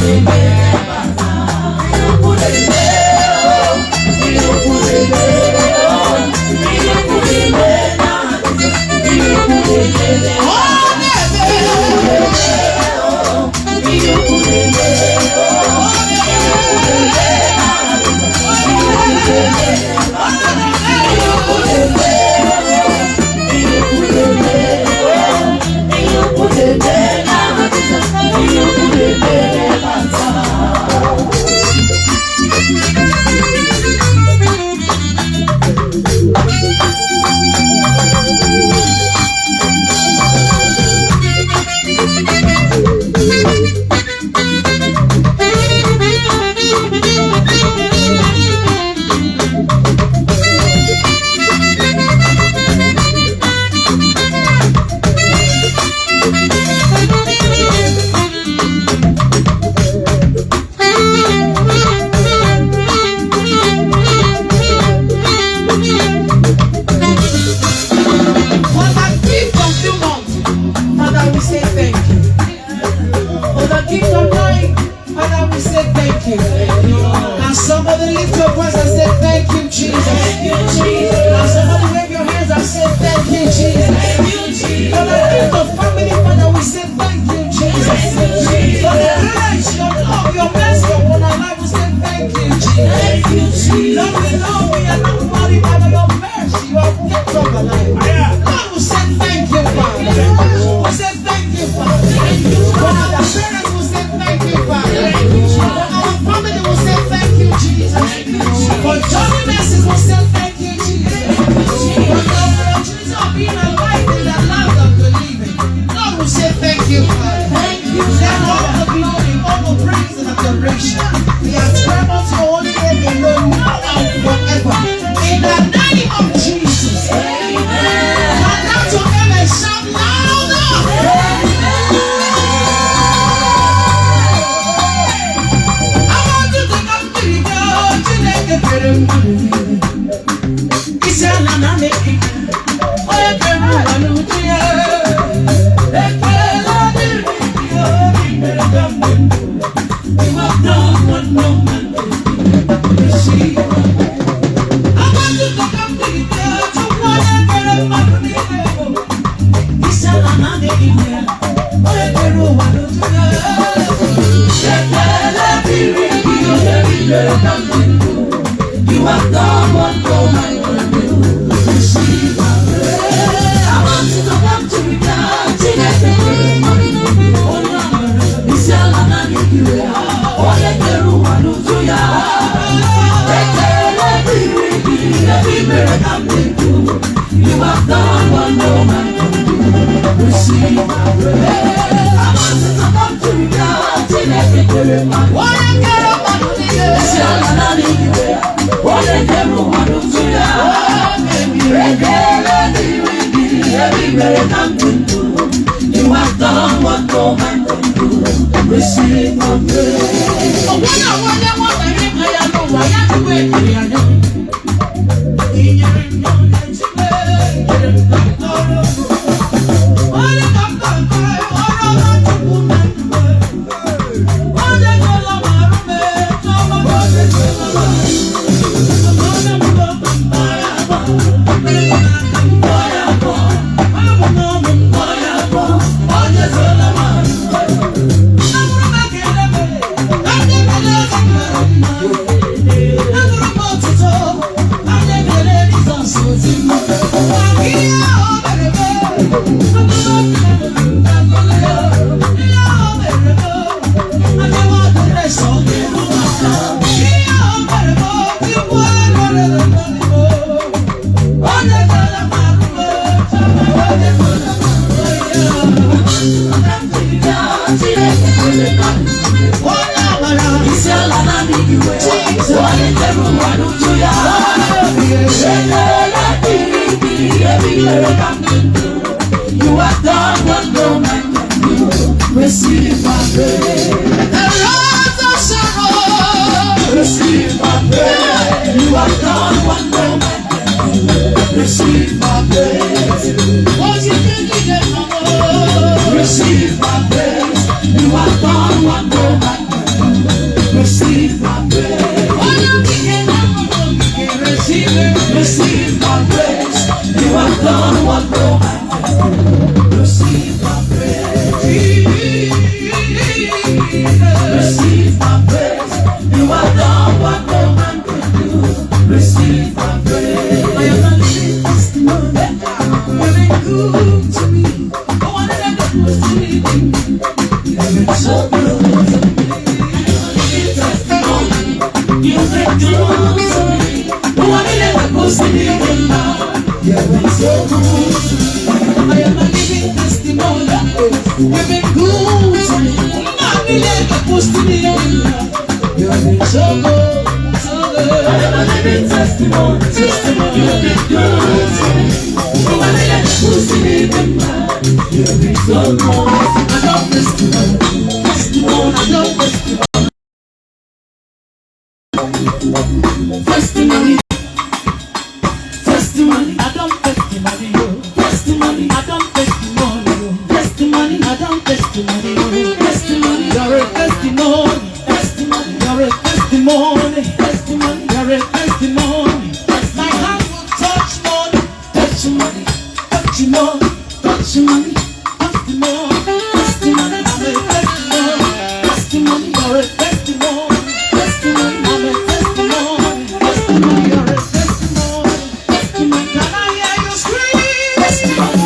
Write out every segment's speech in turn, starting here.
Baby. thank you. And somebody lift your voice and say thank you, Jesus. And somebody wave your hands and say thank you, Jesus. For the gift of family, Father, we say thank you, Jesus. For the grace, your love, your mercy upon our life, we say thank you, Jesus. Lord, we know we are not worried about your mercy, you have kept us alive. Lord, we say thank you, Father. We say thank you, Father. For our parents, we say thank you, Father. For our family, we say thank you, Jesus. For Johnny Messes, we say thank you, Jesus. For the opportunity of being alive in the land of the living, Lord, we say thank you, Father. Let all the glory, all the praise and adoration be ascribed to your holy name alone, now and forever. In the name of Jesus. Amen. Come down to him and shout louder. I want you to come to the God to make a better man. He said, "Nana, make it. Oh, you can run to you have done what no man can receive. I want you to come to the church. You want to get a man. He said, I'm not in here. I don't know what to do. You have done what no man can do. Receive my praise. I want you to come to the church. He said, I'm not in here. You have done what no man can do. Receive my praise. I want you to come to me now. What I care about you. What I care about you. You have done what no man can do. Receive my praise. Oh, what I to wait. You have done what no man can do. Receive my praise. The rose of Sharon. Receive my praise. You have done what no man can do. Receive my praise. What you think you get from us? Receive my praise. You have done what no man can do. Receive my praise. What you think you can receive it? Receive my praise. You have done what no man can do. Receive my praise. Receive my praise. You have done what no man can do. Receive my praise. I am a living testimony. You've been good to me. I want to let the most to me. You've been so good to me. I am a living testimony. You've been good to me. I want to let the most to me. You've been so good to me. I am a living testimony. You've been good to me. Not me let the push to me. You've been so good, so good. I am a living testimony. You've been good to me. Not me let the push to me. You've been so good. I love testimony. Testimony. I love testimony. Testimony. Testimony, I don't testimony you. Testimony, I don't testimony you. Testimony, I don't testimony you. Testimony, you're a testimony. Testimony, you're You're a testimony. Testimony. You're a testimony. My hand will touch money. Touch your money. Touch your money. Touch your money. Testimony. Testimony. I'm a testimony. Testimony. You're a testimony. Testimony. I'm a testimony. Testimony. You're a testimony. Testimony. Can I hear you scream? Testimony.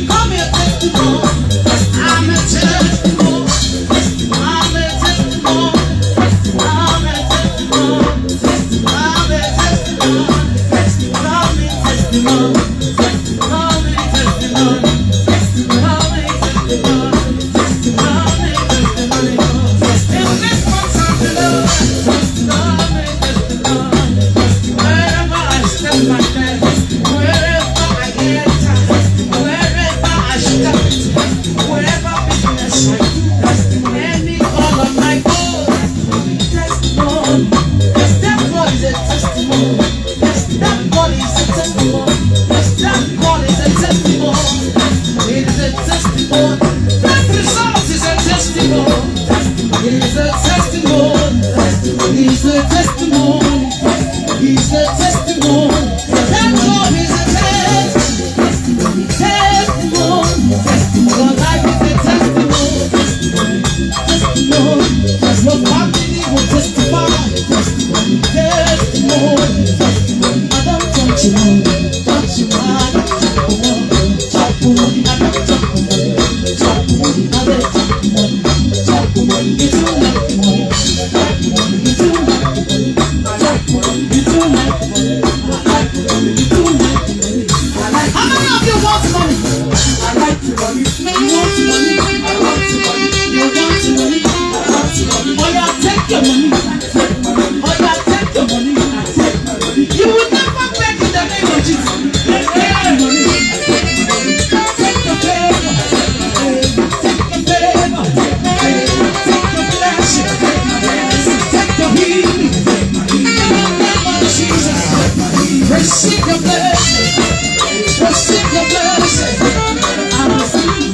Come here, testimony. Oh yeah, take your money. Oh yeah, take your money. You will never beg in the name of Jesus. Take your money. Take your favor. Take your favor. Take your blessing. Take your healing. In the name of Jesus. Receive your blessing. Receive your blessing. I receive.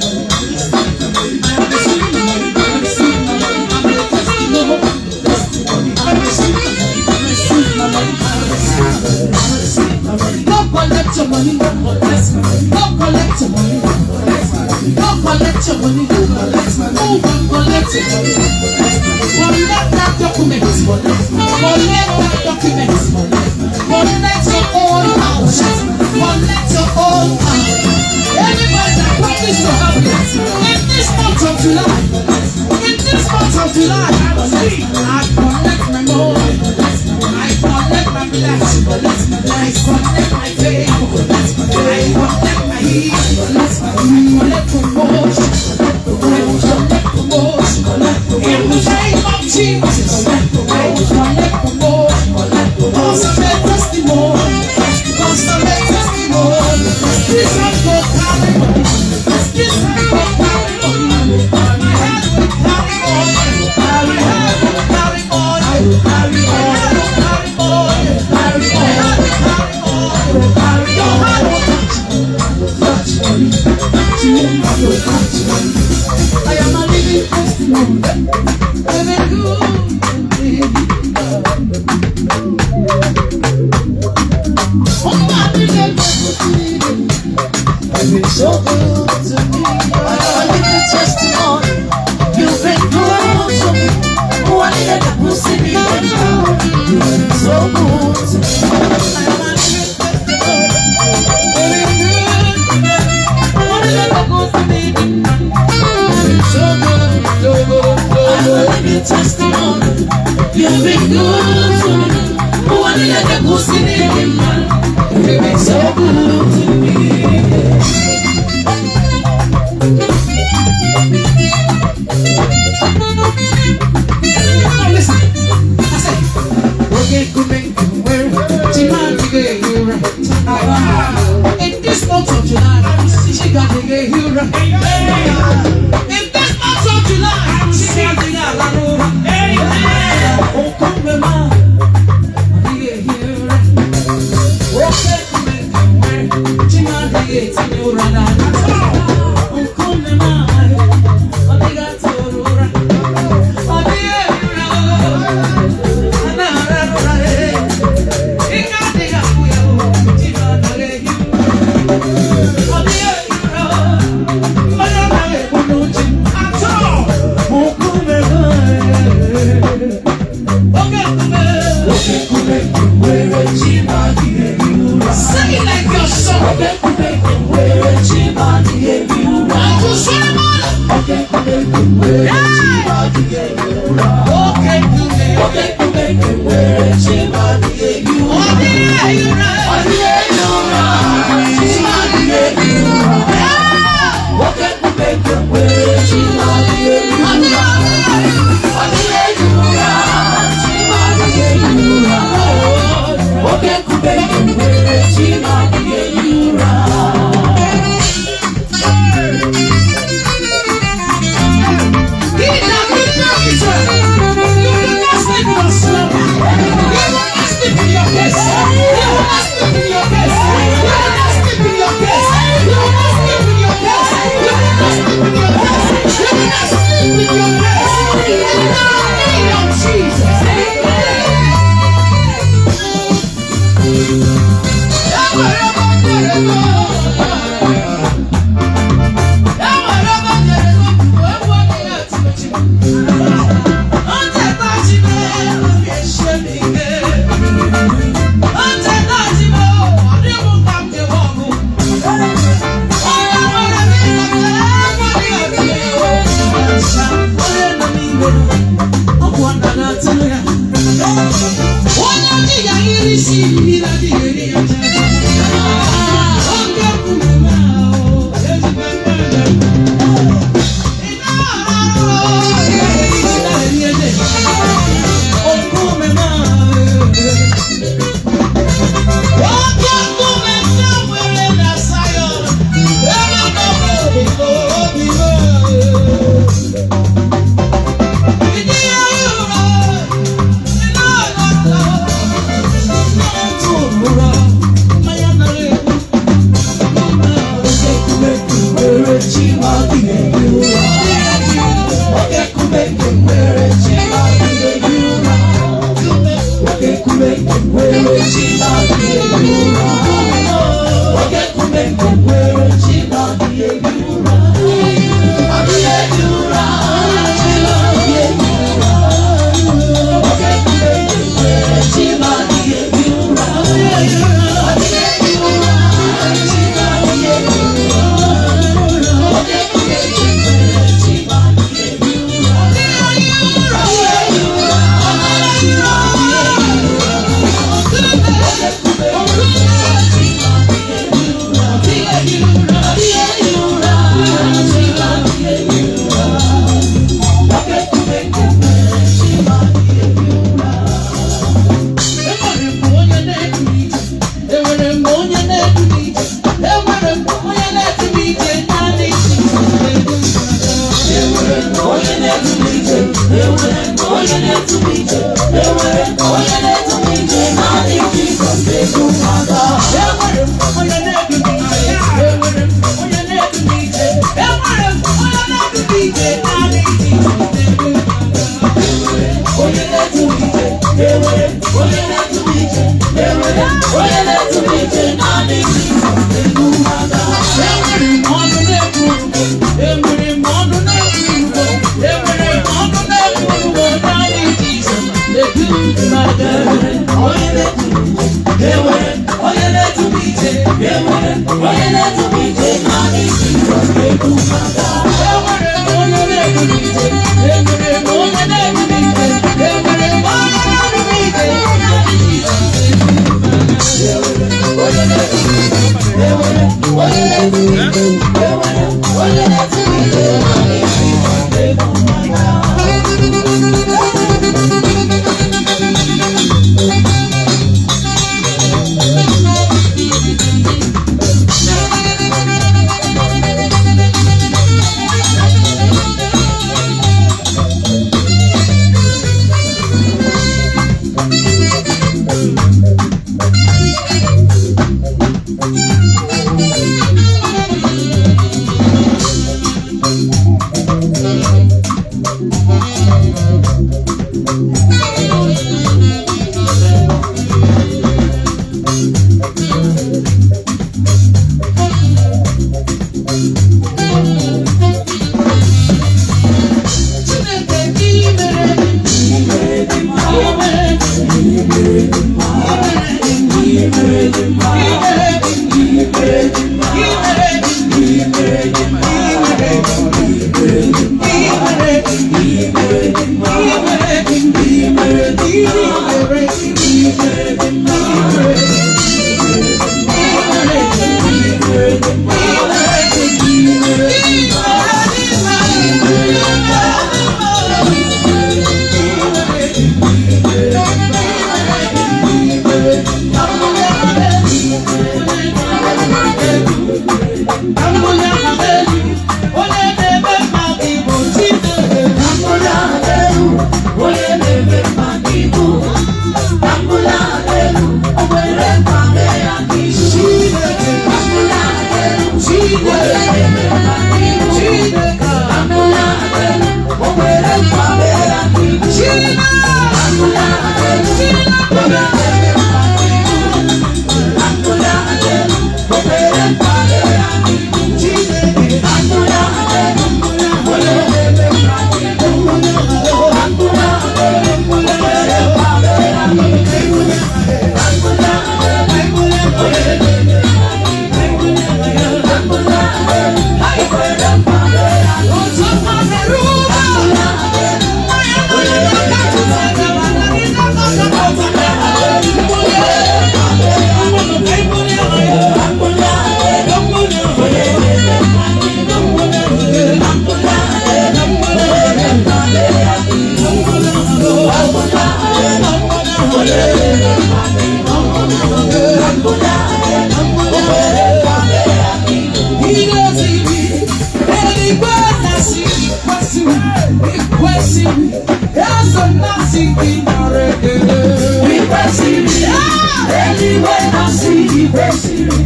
Collect your money, go collect your money, go collect your money, move and collect your money. Collect that document, collect that document, collect your own house, collect your own house. Everybody that promised to have it in this month of July, in this month of July, I collect my money, I collect my blessing, I collect my favor, I collect my healing, I collect promotion, I collect promotion. In the name of Jesus, I collect promotion. Consummate testimony, consummate testimony. This has got carry on, this has got carry on. My head will carry on, my head will carry on, carry on, carry on, carry on, carry on. Your heart will touch me, touch me, touch me. I am a living testimony, living good. Oh my living, you've been so good to me. I am a living testimony, you've been good to me. Oh, I needed to pussy me, you've been so good to me. I am a living testimony, you've been good to me. Oh, I need to go see it. You've been so good to me. Now listen, I say, okay, go make you wear in this month of July, she got to get you right. In this month of July, she got to get you right. Oh, come on, man. I get you right. Okay, come on, she got to get you right. Oh, come on, man. I got you right. I get you right. Say it like your song.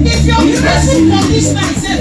If you're pressing for this night, say,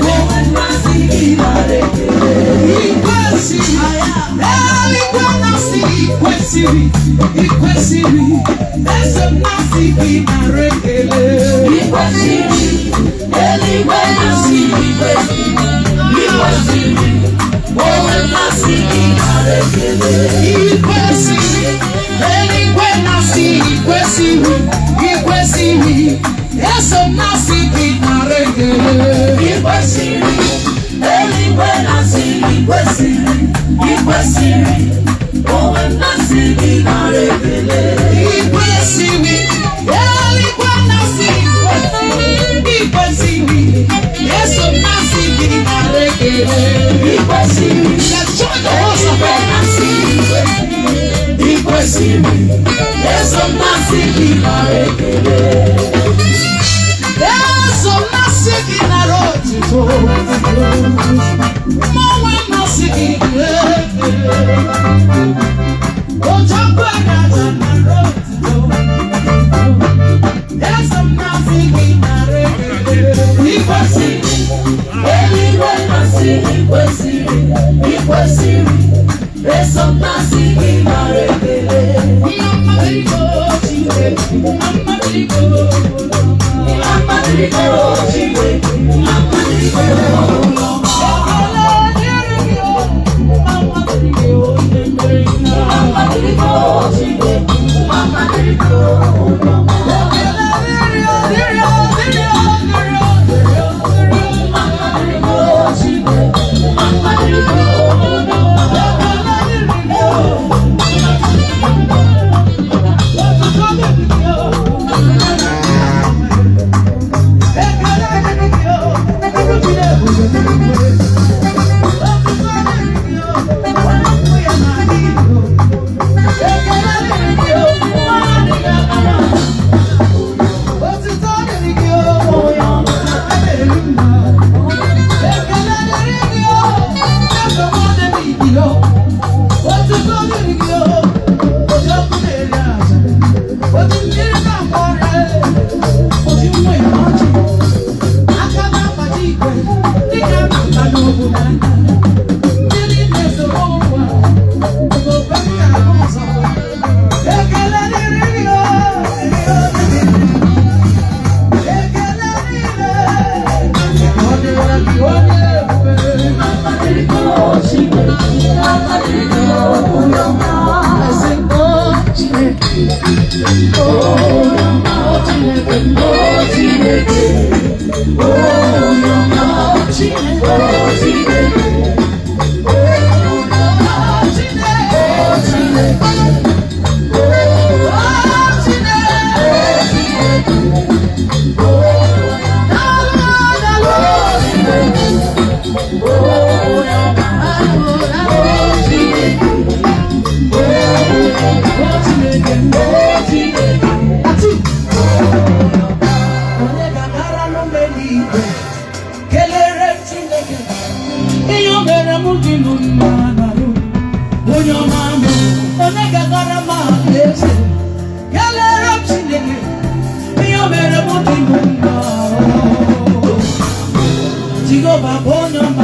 Oyoma,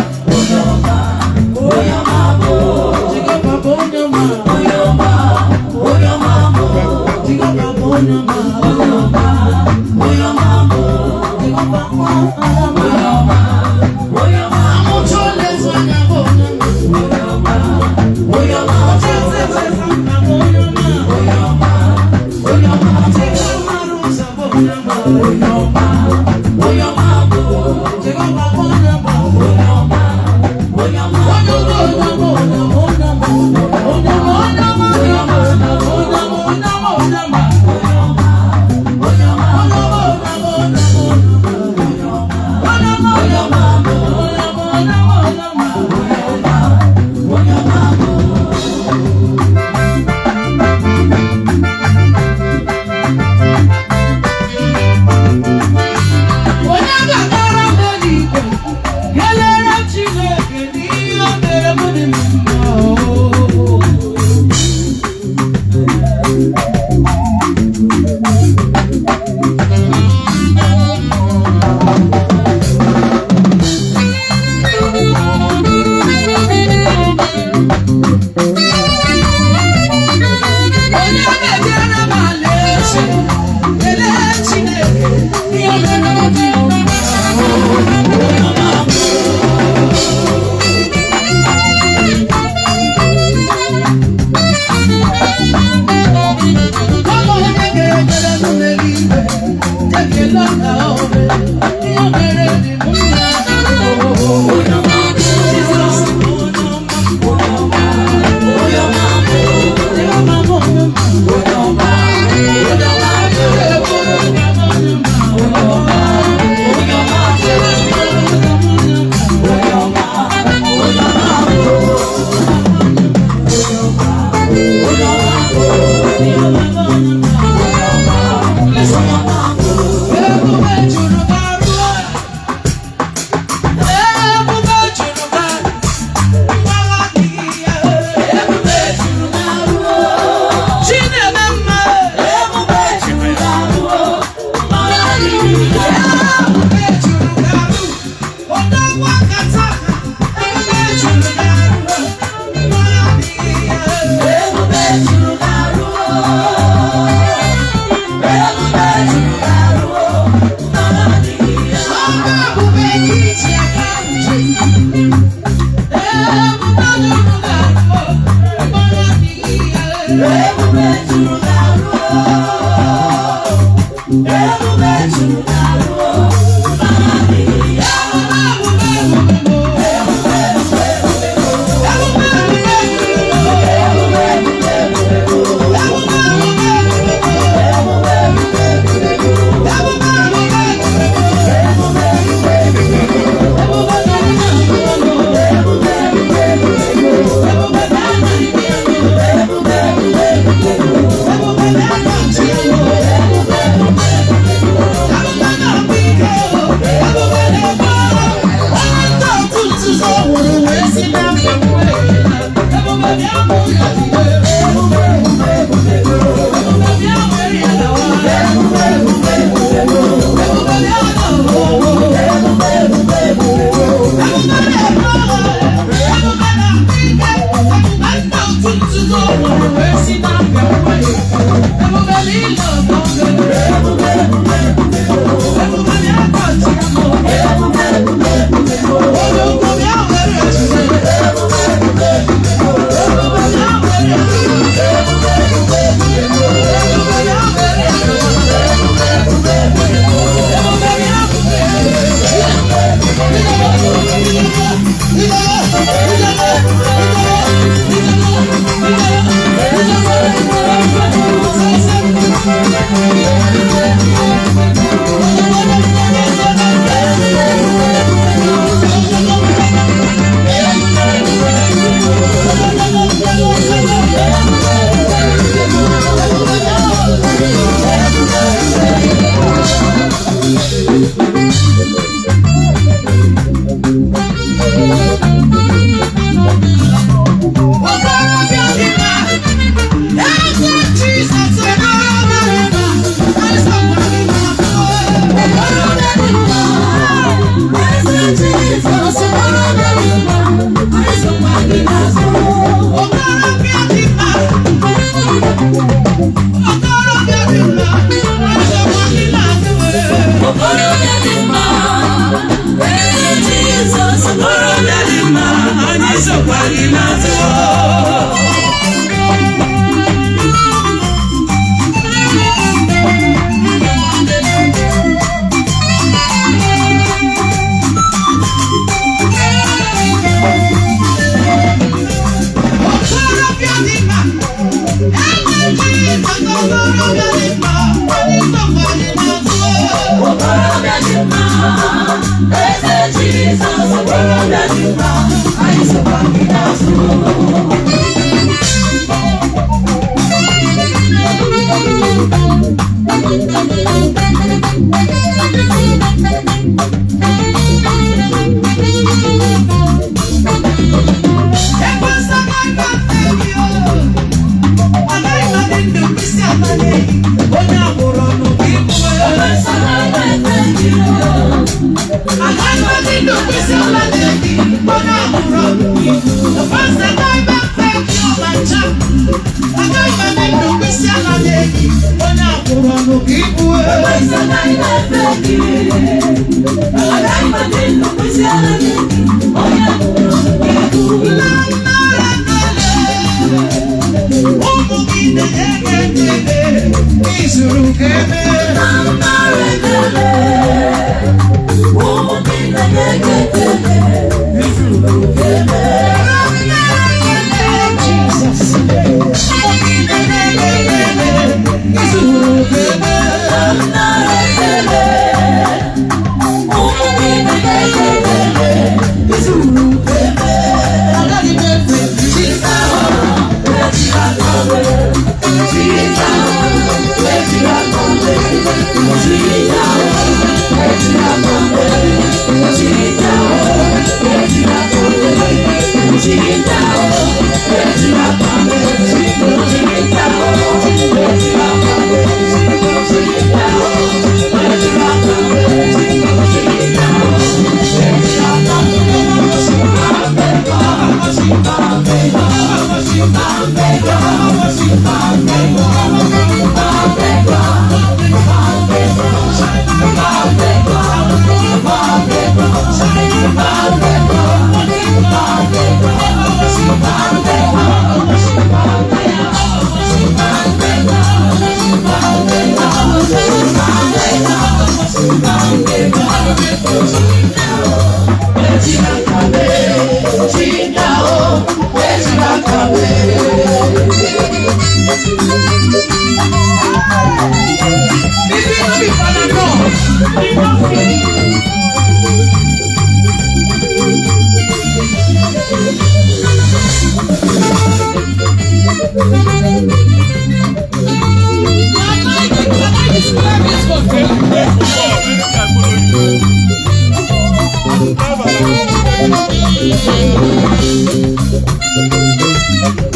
Thank you.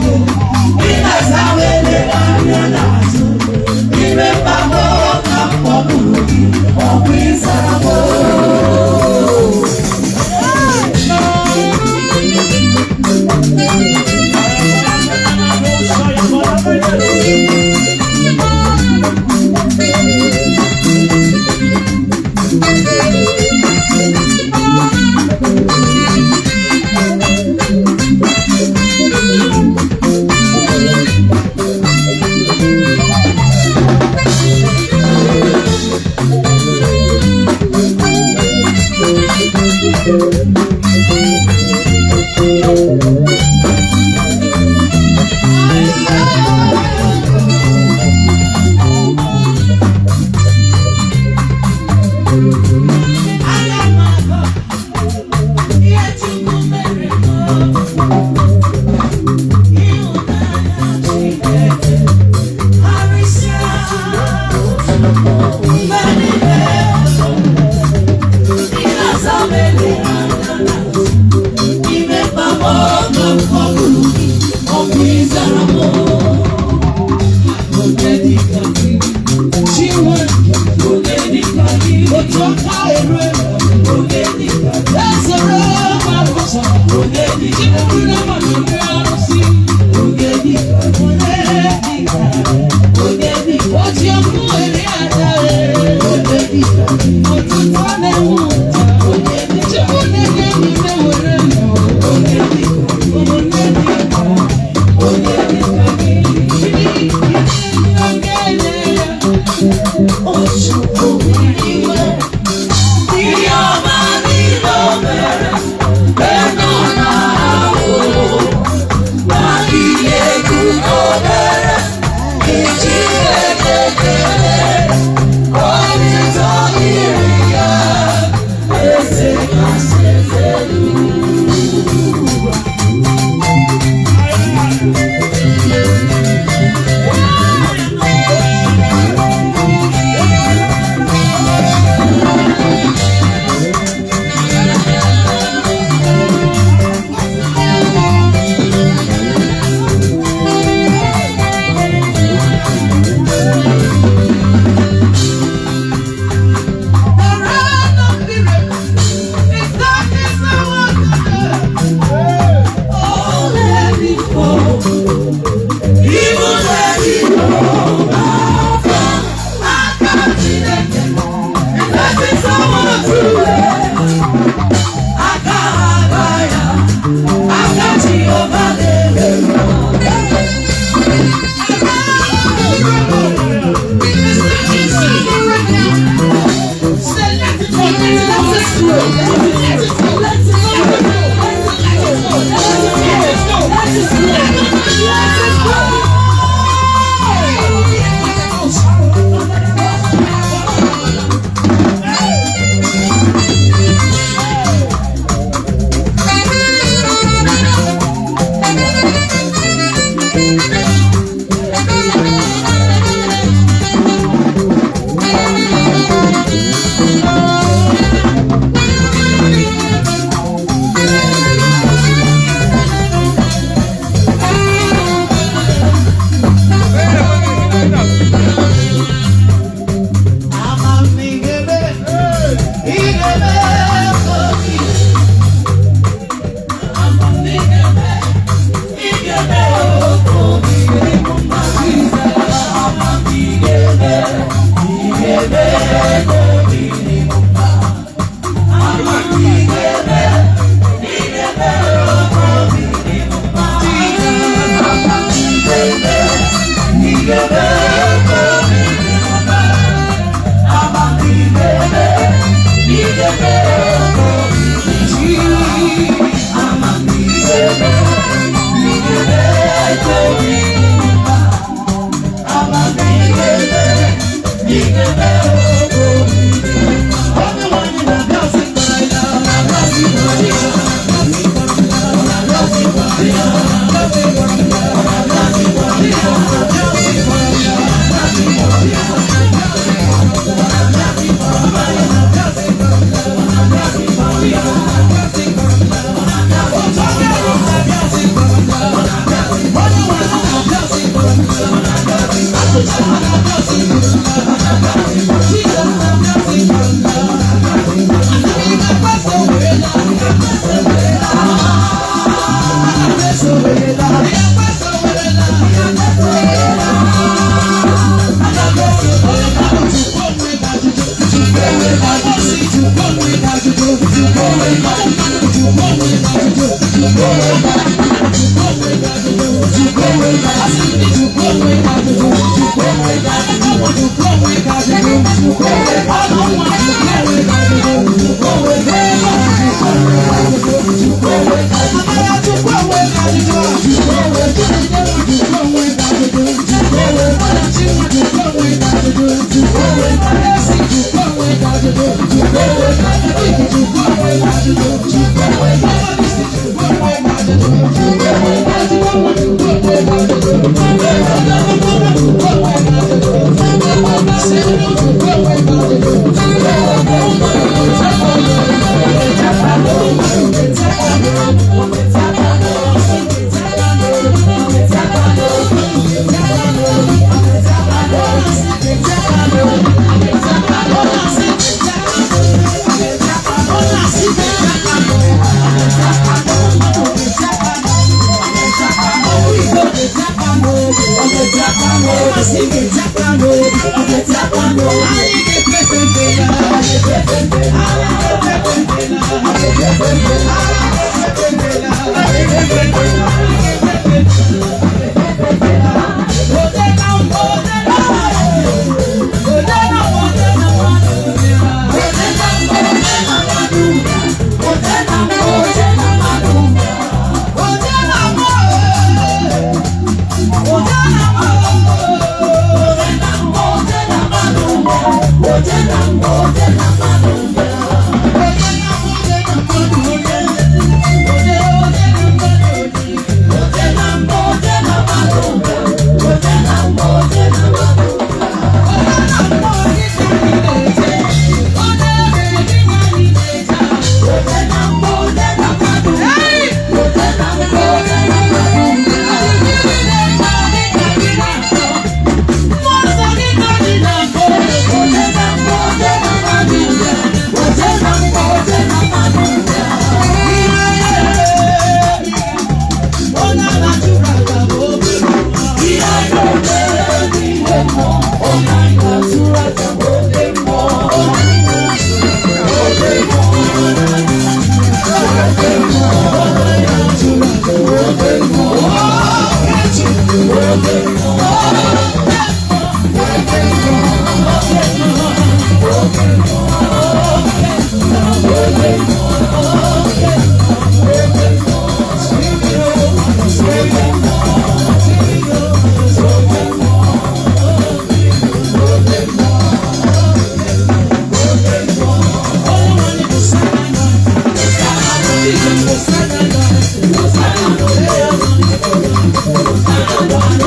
From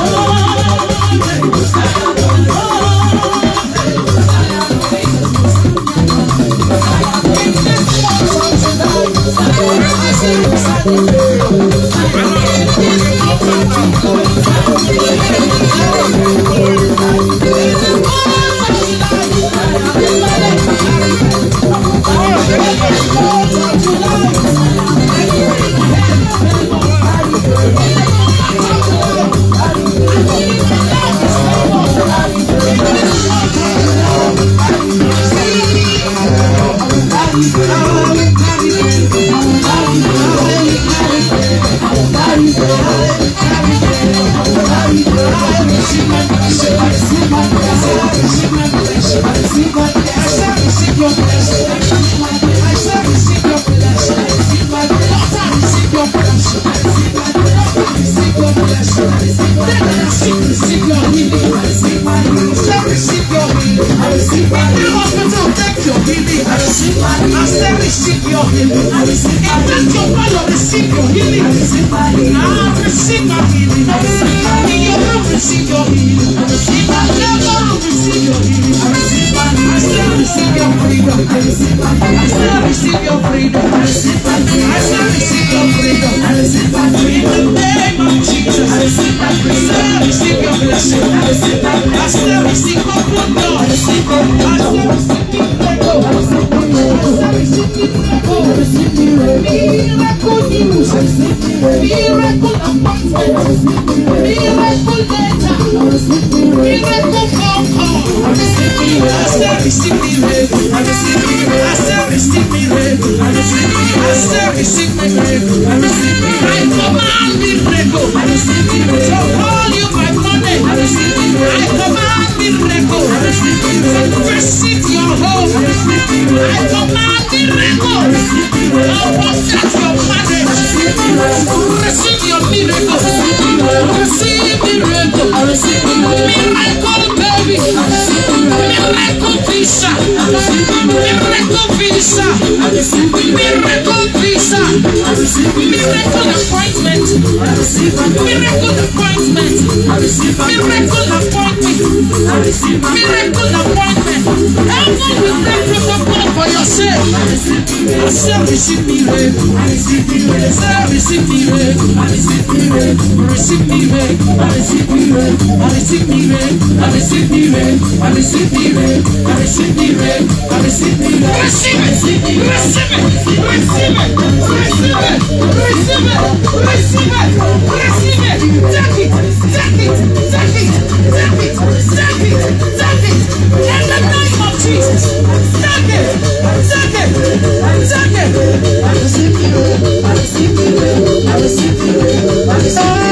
Oh, receive my blessing. I receive my blessing. I shall receive your blessing. I shall receive your blessing. I receive my daughter. Receive your blessing. I receive my daughter. Receive your blessing. I receive my blessing. Receive your healing. I receive my healing. I shall receive your healing. I receive my healing. Hospital, take your healing. I receive my healing. I shall receive your healing. I receive my healing. Take your valor. Receive your healing. I receive my healing. I receive my healing. I receive my healing. In your room, receive your healing. I receive my healing. Receive your healing. I receive my healing. I still receive your freedom. I receive my healing. I still receive your freedom. I receive my healing. I still receive your freedom. I receive my healing. In the name of Jesus. I receive my freedom. I still receive your blessing. I receive my healing. I still receive open door. I receive my healing. I still receive miracle. I receive my healing. I receive miracle. I receive miracle news. I receive miracle appointment. I receive miracle letter. I receive miracle phone call. I receive miracle. I still receive miracle. I receive miracle. I still receive miracle. I receive miracle. I still receive miracle. I receive miracle. I command miracle. I receive miracle. So call you by money. I receive miracle. I command miracle. I receive miracle. Receive your home. I receive miracle. I command miracle. I receive miracle. I protect your marriage. I receive miracle. Receive your miracle. I receive miracle. Receive miracle. I receive miracle. Miracle baby. I receive miracle. Miracle visa. I receive miracle visa. I receive miracle visa. I receive miracle appointment. I receive miracle appointment. I receive miracle appointment. I receive miracle appointment. Heaven will bring protocol for your sake. I receive miracle. I receive miracle. I receive miracle. I receive miracle. I receive miracle. I receive miracle. I receive miracle. I receive miracle. I receive miracle. I receive miracle. I receive miracle. Receive it. Receive it. Receive it. Receive it. Receive it. Receive it. Receive it. Receive it. Take it. Take it. Take it. Take it. Take it. Take it. In the name of Jesus. Take it. Take it. Take it. I receive miracle. I receive miracle. I receive miracle. I receive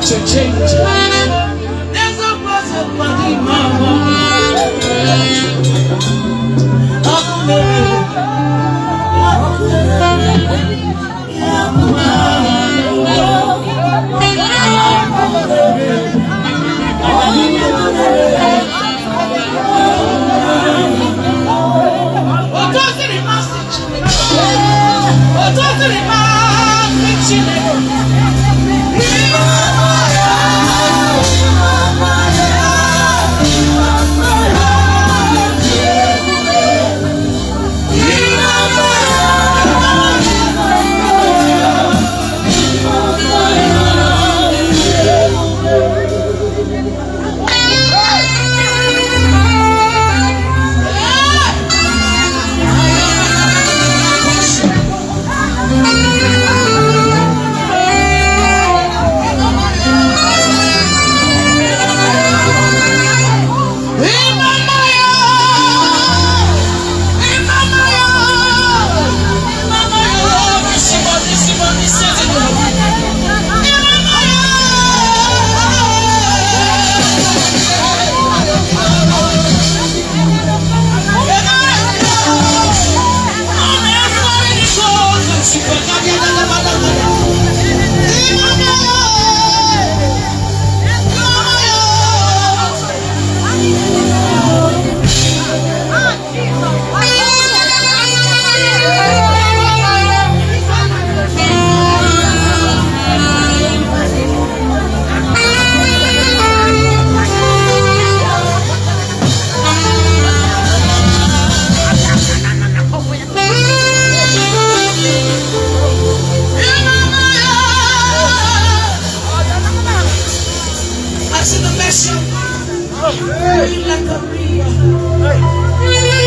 To change. There's a person body, mama.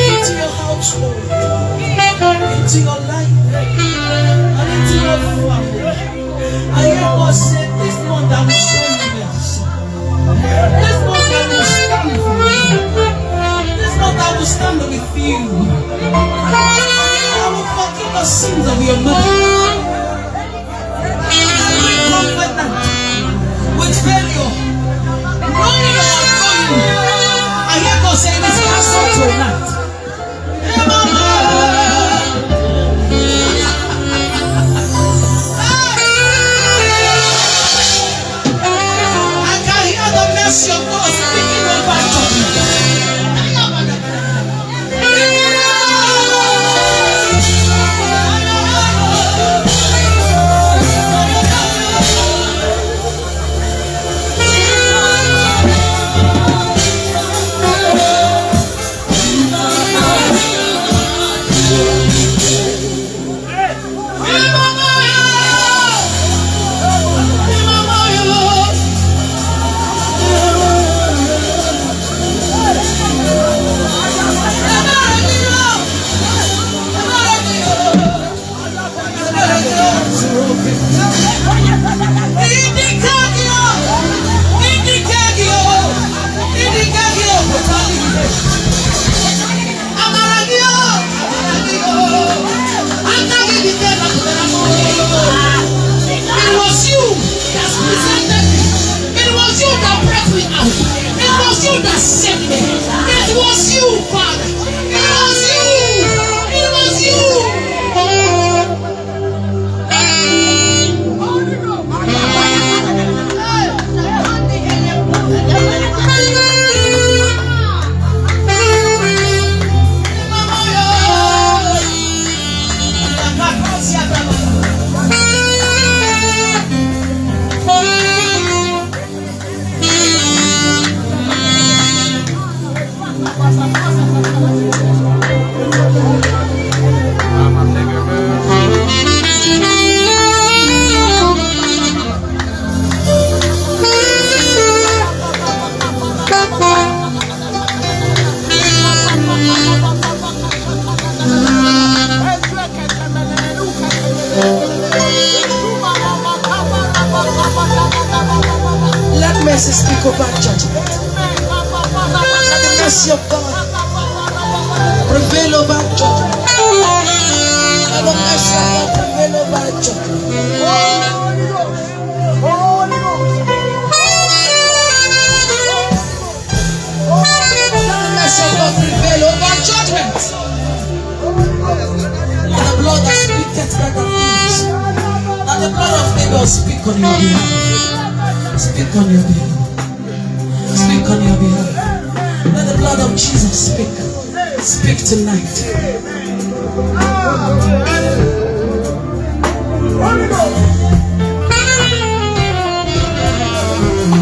Into your household, into your life, and into your family. I hear God say, this month I will show you mercy. This month I will stand for you. This month I will stand with you. I will forgive the sins of your mother. Every covenant with failure, knowing or unknowing, I hear God saying this cancel tonight. Hey, mama. I can hear the mercy of God speaking over you. speak on your behalf. Speak on your behalf. Speak on your behalf. Let the blood of Jesus speak. Speak tonight.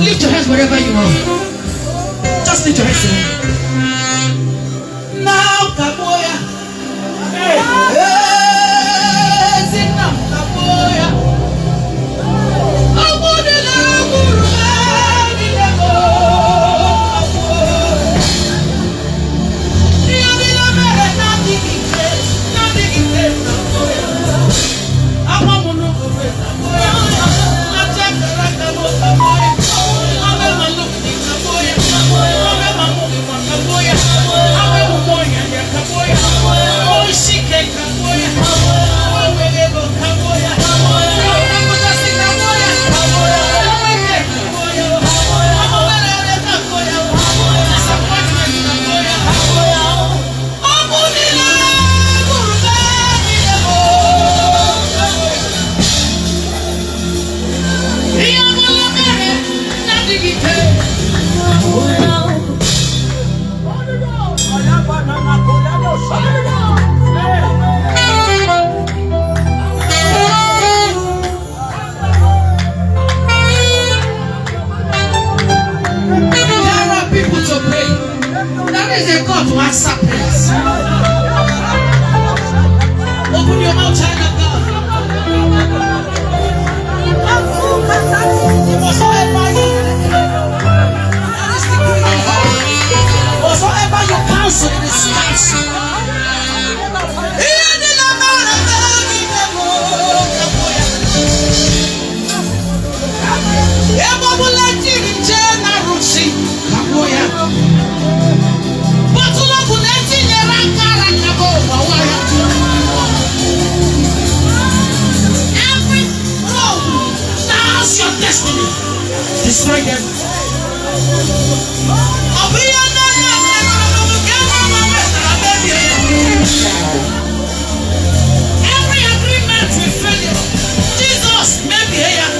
Lift your hands wherever you are. Just lift your hands. Now, Kaboya. Open your mouth, child of God. Whatsoever you counsel in this house. Destroy them. Every agreement with failure, Jesus may be here.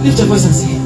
Lift your voice and say,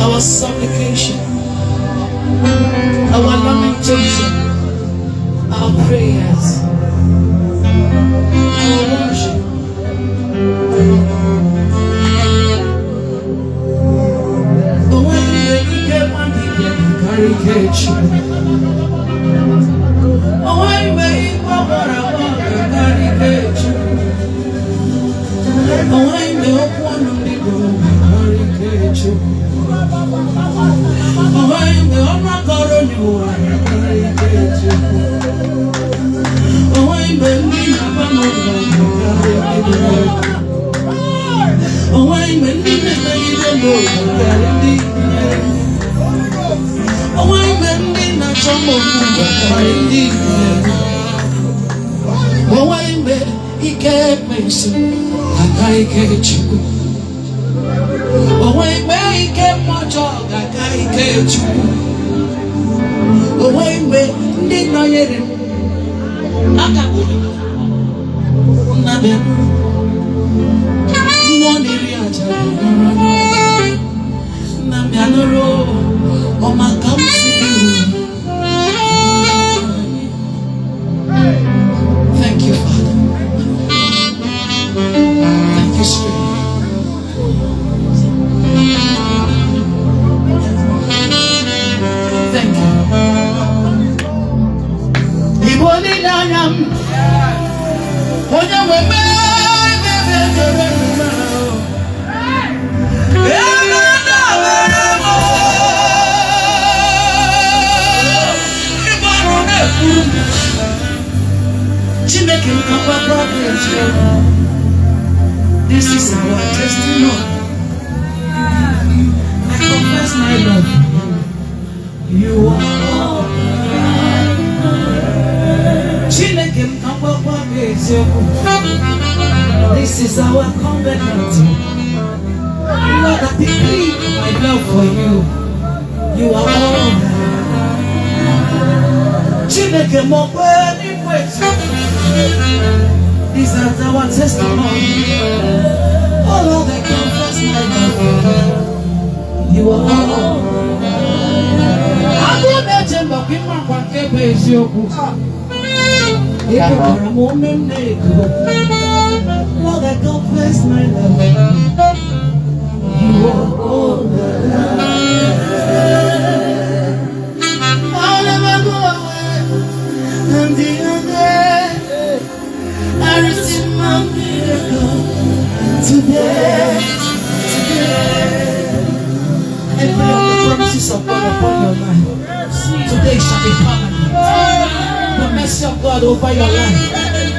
our supplication, our lamentation, our prayers, our worship. But when you get one thing, carry catch. Oh, when you make what I want, carry catch. Oh, when you want to be good, carry catch. Oh, when you not going to carry catch. Oh, when you make me have a oh, when you make me have oh, when you make me not oh, when you make he can't make some I can't you. Oh, when you make him my job, I can't you. Oh, when you make me not yet I can't one area oh my God, thank you, Father. Thank you, Spirit. Thank you. This is our testimony. I confess my love. You are all. This is our covenant. Lord, I decree my love for you. You are all. These are our testimony. Oh Lord, I confess my love for you. You are all. Lord, I confess my love. You are all that I'll never go away. And the other, I receive my miracle today. Every of the promises of God upon your life today shall be permanent. The mercy of God over your life,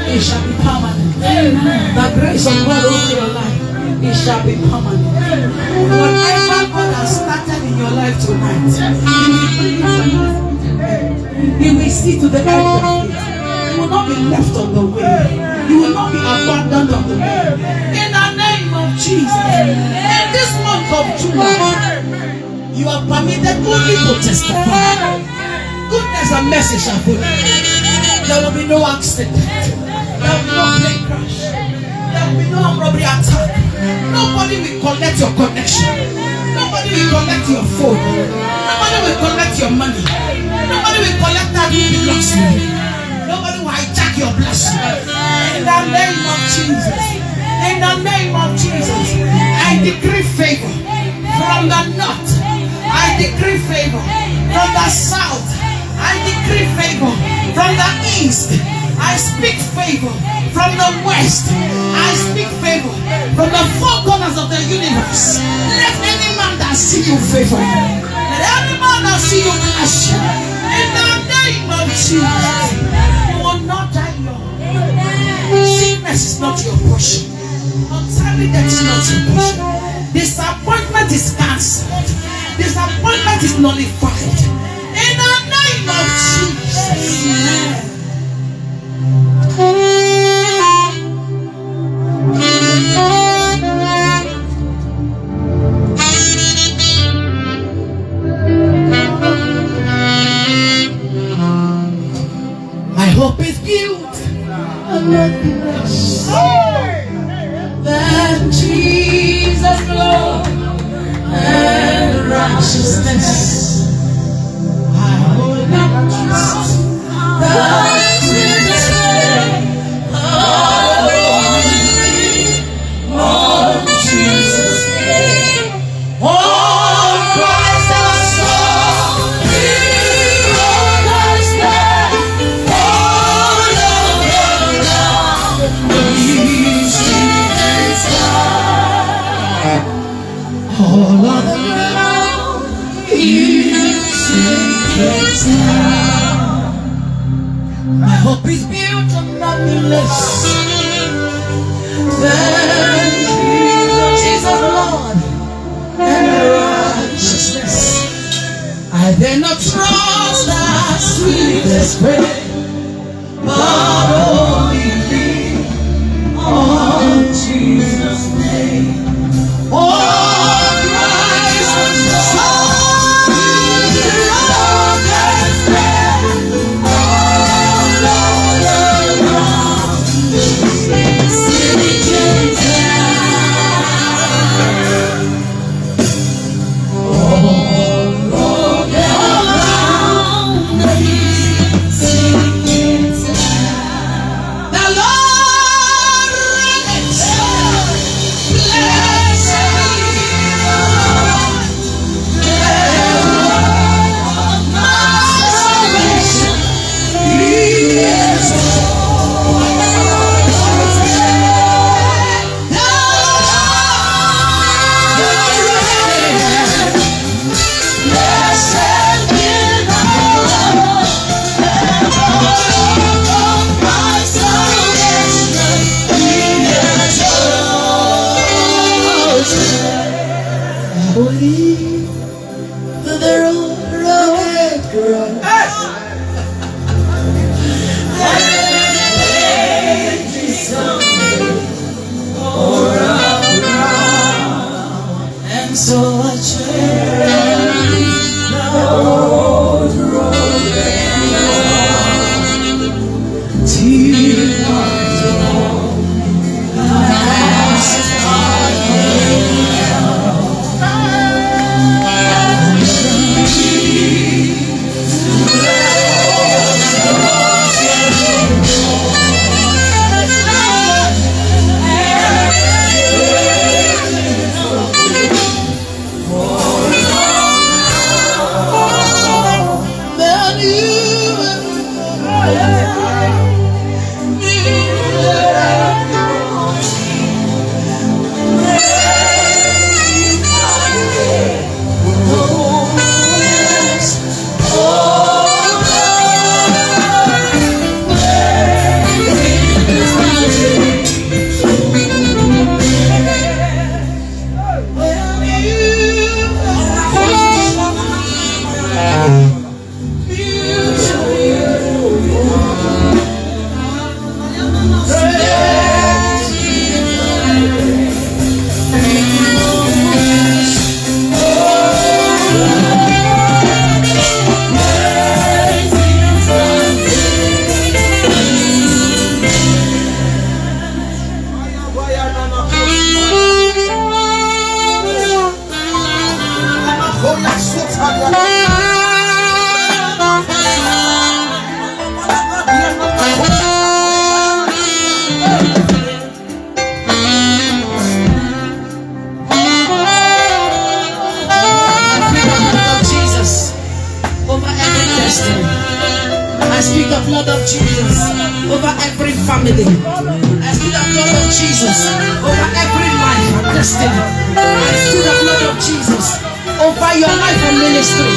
it shall be permanent. The grace of God over your life, it shall be permanent. Whatever God has started in your life tonight, He will see to the end of it. You will not be left on the way. You will not be abandoned on the way. In the name of Jesus, in this month of July, you are permitted only to testify. Goodness and mercy shall follow. There will be no accident. There will be no plane crash. There will be no armed robbery attack. Nobody will connect your connection. Nobody will connect your phone. Nobody will connect your money. Nobody will collect that which belongs to you. Nobody will hijack your blessing. In the name of Jesus. In the name of Jesus. I decree favor from the north. I decree favor from the south. I decree favor from the east. I speak favor from the west. I speak favor from the four corners of the universe. Let any man that see you favor you. Let any man that see you bless you. In the name of Jesus. You will not die young. Sickness is not your portion. Untimely death is not your portion. Disappointment is cancelled. Disappointment is nullified. In the name of Jesus. My hope is built on nothing less than Jesus' love and righteousness. I will not trust the sinners' way. On Jesus' name, on Christ our soul, we understand all around we see and sky. All around we see and sky. My hope is built on nothing less than Jesus, Lord, and righteousness. I dare not trust the sweetest friend, but only thee, on Jesus' name. Oh, Christ, so love and stand all around. blood of Jesus over every family. I speak the blood of Jesus over every life and destiny. I speak the blood of Jesus over your life and ministry.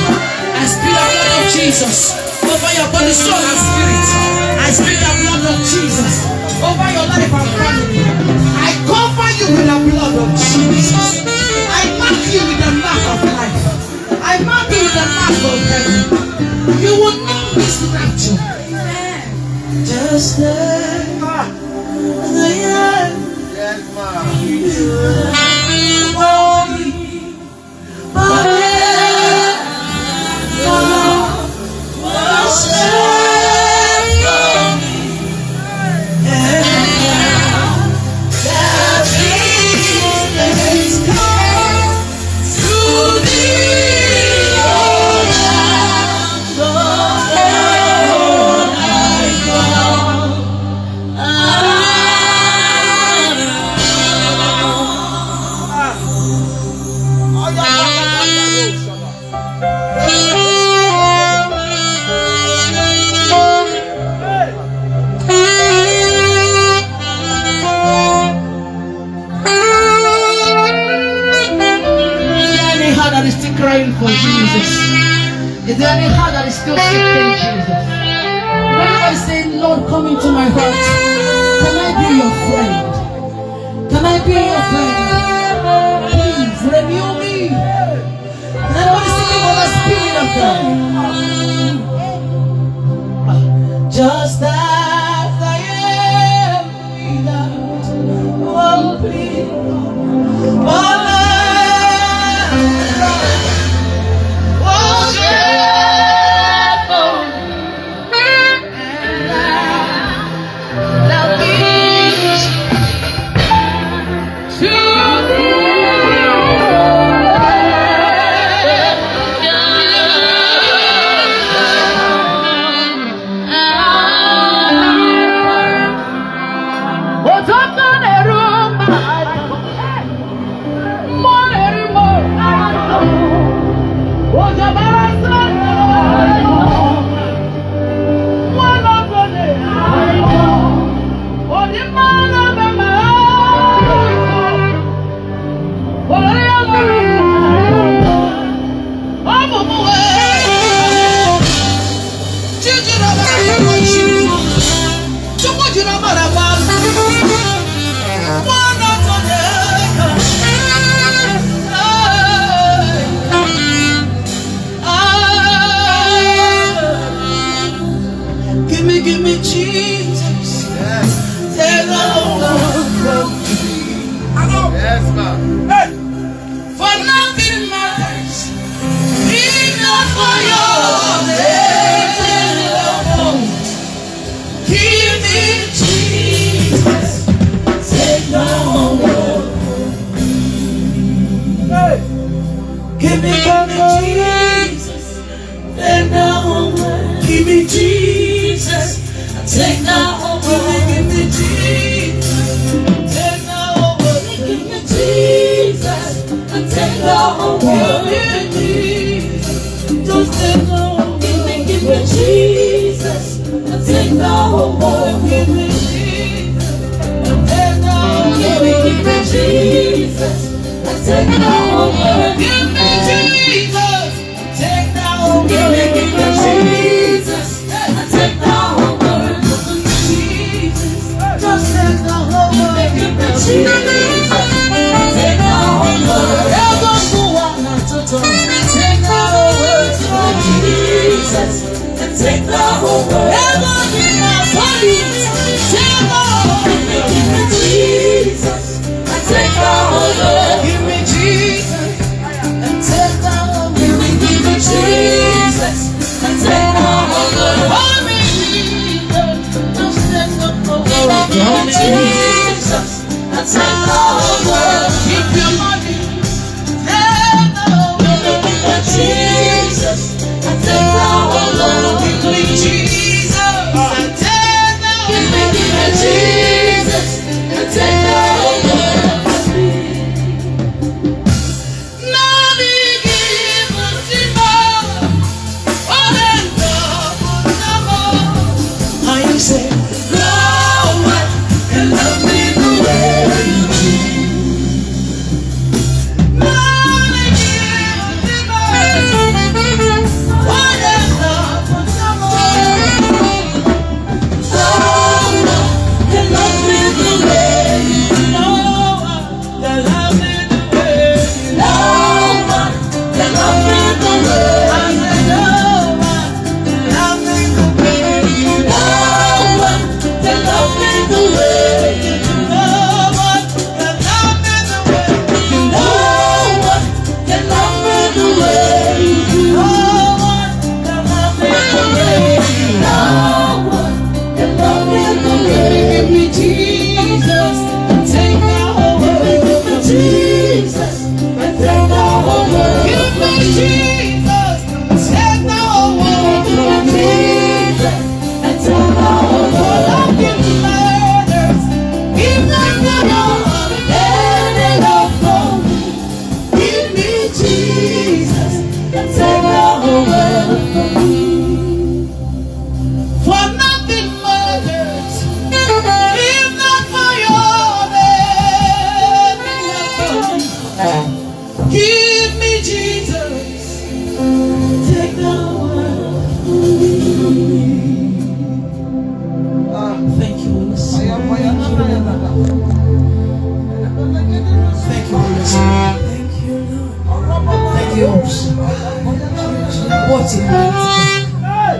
I speak the blood of Jesus over your body, soul, and spirit. I speak the blood of Jesus over your life and family. I cover you with the blood of Jesus. I mark you with the mark of life. I mark you with the mark of heaven. You will not miss rapture. Just like the end. Yes, ma'am. Crying for Jesus? Is there any heart that is still seeking Jesus? Everybody say, Lord, come into my heart. Can I be your friend? Can I be your friend? Please renew me. Everybody sing for the Spirit of God. Just as I am without one plea. Give me Jesus. Yes. Take the whole world from me. Yes, ma'am. Hey. For nothing matters, enough for your name. Give me Jesus. Take the whole world from me. Hey. Give me Jesus. Take the whole world. Give me Jesus. Take now over, give me Jesus. Take now over, give me Jesus. Take now over, give me Jesus. Just take now over, give me Jesus. Take now over, give me Jesus. Take now over, give me Jesus. Take now over, give me Jesus. Take now over, give me Jesus. Take now over. Just take the whole world, give me Jesus. Take the whole world, ever go on and to turn. Take the whole world, give me Jesus. Take the whole world, ever be my police. Take the whole world, give me Jesus. Take the whole world, give me Jesus. Take the whole world, give me Jesus. Take the whole world. Jesus, I take the whole world. Keep your money. Take the whole world. Jesus, I take the whole world. Give me Jesus, I take the whole world. Give me Jesus, I take the whole world. Nothing given to more. Oh, and no more. What a mighty God.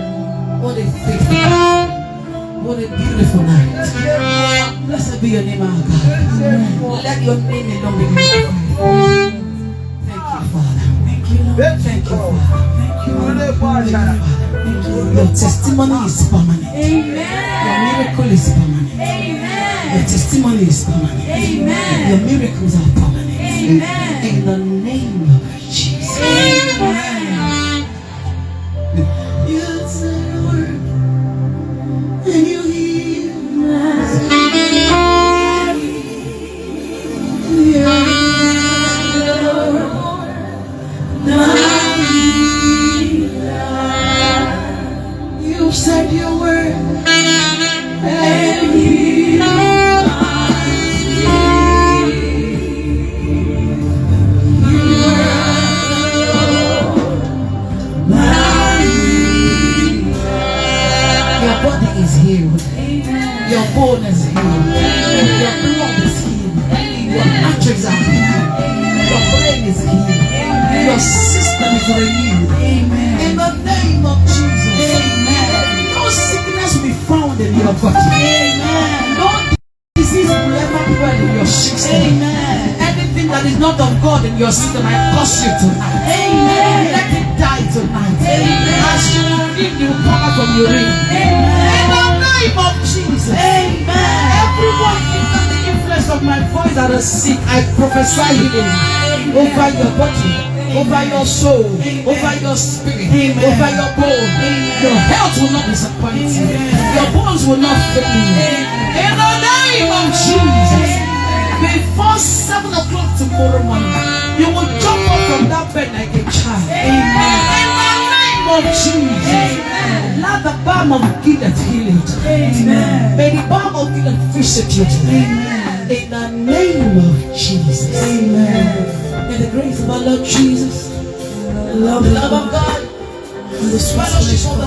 What a faithful God. What a beautiful night. Blessed be your name, our God. Let your name alone be glorified. Thank you, Father. Thank you, Lord. Thank you, Father. Thank you, Lord. Thank you. Your testimony is permanent. Amen. Your miracle is permanent. Amen. Your testimony is permanent. Amen. Your miracles are permanent. Amen. In the name of Jesus. Amen. You answer the word and you heal my you said your word and you your body is healed. Your bone is healed. Your blood is healed. Your arteries are healed. Your brain is healed. Your system is renewed. In the name of Jesus. No sickness will be found in your body. No disease will ever dwell in your system. Anything that is not of God in your system, I curse you tonight. Let it die tonight. As you will read, you will come out from your ring. In the name of Jesus. Everyone under the influence of my voice that is sick, I prophesy healing over your body, over your soul, over your spirit, over your bone. Your health will not disappoint you. Your bones will not fail you. In the name of Jesus. Before 7 o'clock tomorrow morning, you will jump up from that bed like a child. In the name of Jesus. Let the balm of Gilead heal it. May the balm of Gilead visit you today. In the name of Jesus. May the grace of our Lord Jesus, the love of God, and the sweet fellowship of the